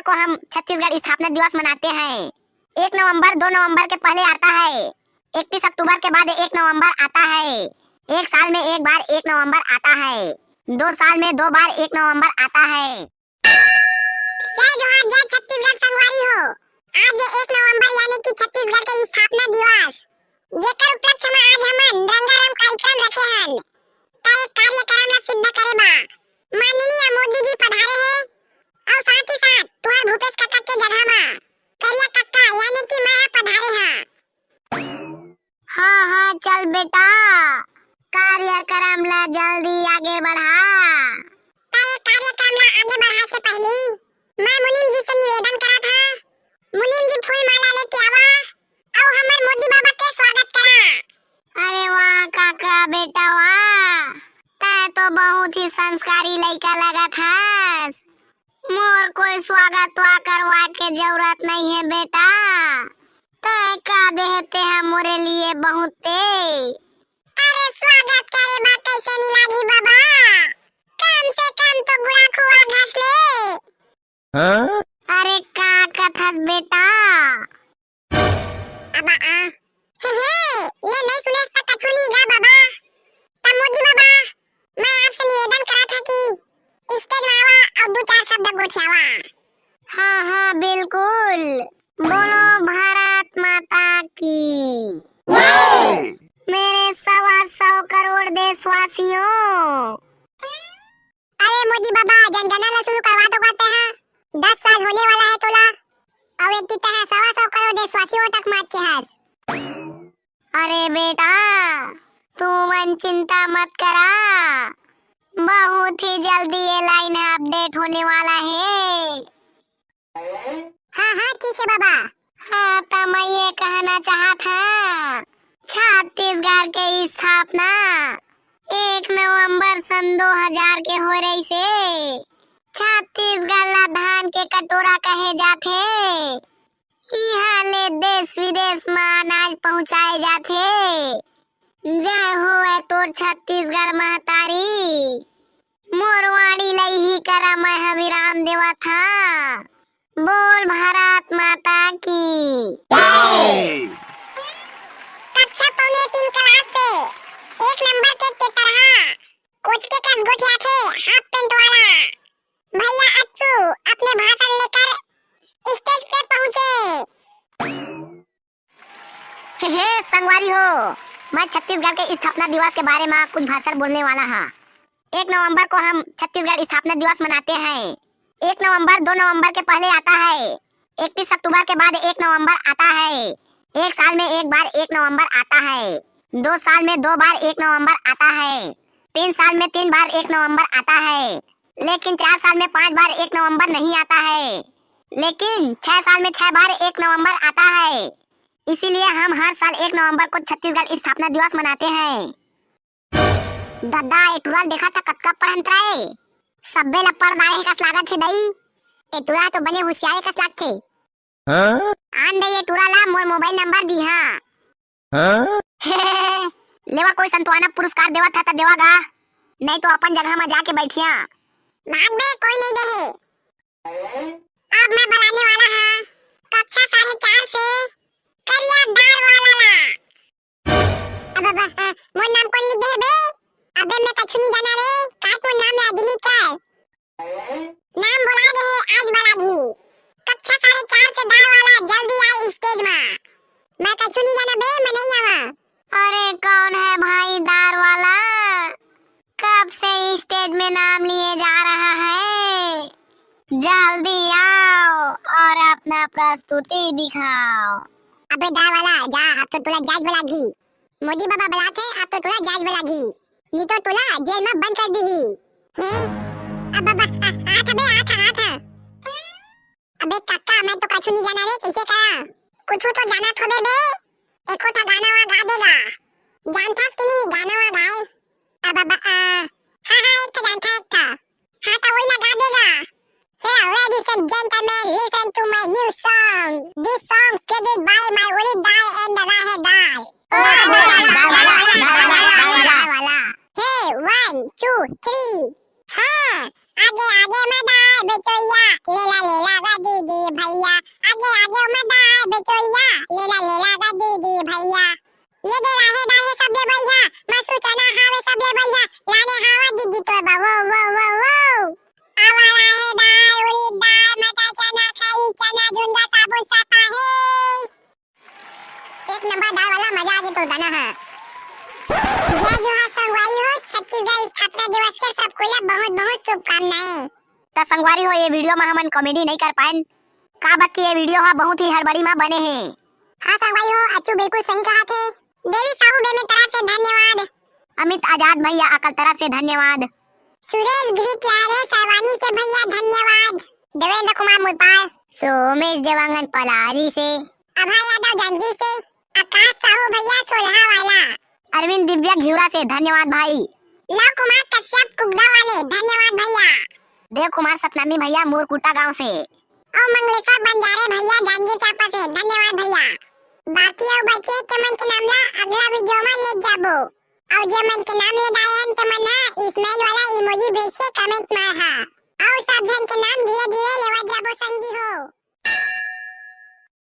को हम छत्तीसगढ़ स्थापना दिवस मनाते हैं। 1 नवंबर 2 नवंबर के पहले आता है। 31 अक्टूबर के बाद 1 नवंबर आता है। एक साल में एक बार 1 नवंबर आता है। 2 साल में 2 बार 1 नवंबर आता है। जय जोहार, जय छत्तीसगढ़ संगवारी हो। आज 1 नवंबर यानी कि छत्तीसगढ़ के स्थापना दिवस जेकर उपलक्ष्य में आज हमन रंगारंग कार्यक्रम रखे हन। का एक कार्यक्रम ला सिद्ध करे बा माननीय मोदी जी पधारे हैं और साथ ही साथ तुहार भूपेश काका के जगह में करिया काका यानी कि मैं पधारे हां। हाँ चल बेटा, कार्यक्रम ला जल्दी आगे बढ़ा। कार्यक्रम ला आगे बढ़ा से पहले मैं मुनीम जी से निवेदन करा था। मुनीम जी फूल माला लेके आवा और हमर मोदी बाबा के स्वागत करा। अरे वाह काका बेटा वाह, तै तो बहुत ही संस्कारी लड़का लगा था। मोर कोई स्वागत वा करवा के जरूरत नहीं है बेटा, तै का देते हैं मोरे लिए बहुत ते। अरे स्वागत करे बा कैसे नहीं लागी बाबा, कम से कम तो बुरा खुआ घास ले। हाँ? अरे का कथस बेटा अबा ये नहीं सुने इसका कछु नहीं गा बाबा। तब मोदी बाबा मैं आपसे निवेदन करा था कि स्टेज में आवा और 2-4 शब्द गोठियावा। हाँ बिल्कुल, बोलो भारत माता की मेरे 125 करोड़ देशवासियों। अरे मोदी बाबा जनगणना ला शुरू करवा तो करते हैं, 10 साल होने वाला है तोला और एक की तरह 125 करोड़ देशवासियों तक मार के है। अरे बेटा तू मन चिंता मत करा, बहुत ही जल्दी ये लाइन अपडेट होने वाला है। हाँ ठीक है बाबा। हाँ तो मैं ये कहना चाहा था, छत्तीसगढ़ के स्थापना 1 नवंबर सन 2000 के हो रही से। छत्तीसगढ़ ला धान के कटोरा कहे जाथे। यहाँ ले देश विदेश में अनाज पहुँचाए जाथे। जय हो तोर छत्तीसगढ़ महतारी, मोरवाड़ी लई ही करा मैं विराम देवा था। बोल भारत माता की जय। कक्षा पौने 3 क्लास से 1 नंबर के तरह कोच के कस गोठिया थे हाफ पेंट वाला भैया अच्छू अपने भाषण लेकर स्टेज पे पहुंचे। संगवारी हो, मैं छत्तीसगढ़ के स्थापना दिवस के बारे में कुछ भाषण बोलने वाला हाँ। 1 नवंबर को हम छत्तीसगढ़ स्थापना दिवस मनाते हैं। 1 नवंबर 2 नवंबर के पहले आता है। 31 अक्टूबर के बाद 1 नवंबर आता है। एक साल में एक बार 1 नवंबर आता है। 2 साल में 2 बार 1 नवंबर आता है। 3 साल में 3 बार 1 नवंबर आता है। लेकिन 4 साल में 5 बार 1 नवंबर नहीं आता है। लेकिन 6 साल में 6 बार 1 नवंबर आता है। इसीलिए हम हर साल 1 नवंबर को छत्तीसगढ़ स्थापना दिवस मनाते हैं। दादा एटुरा देखा था कतका पढ़ंतराए, सब्बे ला पढ़दाए कस लागत है दई। एटुरा तो बने होशियार कस लागथे। हां आन दई एटुरा ला मोर मोबाइल नंबर दी हां। लेवा कोई संतवाना पुरस्कार देवा था तो देवागा, नहीं तो अपन जगह में जाके बैठिया। बाद में कोई नहीं दे। अब मैं बनाने वाला हां कक्षा 4.5 से करिया दाल वाला ला। अब मोर नाम कौन लिख दे बे? अबे मैं कछु नहीं जाना रे, का तो नाम ला डिलीट कर। नाम बोला दे आज वाला भी। कक्षा 4.5 से दाल वाला जल्दी आए स्टेज में। मैं कछु नहीं जाना बे, मैं नहीं आवा। अरे कौन है भाई दार वाला, कब से स्टेज में नाम लिए जा रहा है? जल्दी आओ और अपना प्रस्तुति दिखाओ। अबे दार वाला जा, अब तो तुला जज बुलागी। मोदी बाबा बुलाते अब तो तुला जज बुलागी, नहीं तो तुला जेल में बंद कर दी है। अब आता अबे काका मैं तो कछु नहीं जाना रे, कैसे करा? कुछ तो जाना थोड़े बे, एको था गाना वा गा देगा। जानतास कि नहीं गाना वा गाए? अब हाँ एक था जानता एक था। हाँ तो वही लगा देगा। Here ladies and gentlemen, listen to my new song. This song created by my only dal and the rahe dal. Hey 1 2 3 हाँ आगे आगे मैं दाए बेचोइया लेला गा दीदी भैया आगे आगे मत दाए बेचोइया लेला गा दीदी भैया ये दे राहे दाहे सब ले भैया मसू चना हावे सब ले भैया लाने हावा दीदी तो बा वो आवा राहे दाए उड़ीद दाए मटर चना खरी चना झुंगा साबुन सापा है एक नंबर दाल वाला मजा आ गया तो दाना है। जय जोहार संगवारी हो छत्तीसगढ़ स्थापना दिवस के सबको बहुत बहुत शुभकामनाएं। तो संगवारी हो ये वीडियो में हमन कॉमेडी नहीं कर पाए का बाकी ये वीडियो हा बहुत ही हड़बड़ी में बने हैं। हाँ संगवारी हो अच्छू बिल्कुल सही कहा थे। देवी साहू बेमे तरफ से धन्यवाद। अमित आजाद भैया अकल तरफ से धन्यवाद। सुरेश ग्रीक लारे सरवानी से भैया धन्यवाद। देवेंद्र कुमार मुलपाल सोमेश देवांगन पलारी से अभय यादव जांजगीर से आकाश साहू भैया सोलहा वाला अरविंद दिव्या घिवरा से धन्यवाद भाई। लव कुमार कश्यप कुगदा वाले धन्यवाद भैया। देव कुमार सतनामी भैया मोरकुटा गांव से और मंगलेश्वर बंजारे भैया जांजगीर चांपा से धन्यवाद भैया। बाकी और बच्चे के मन के नाम ला अगला वीडियो में ले जाबो और जे मन के नाम ले दायन ते मन इसमें वाला इमोजी भेज के कमेंट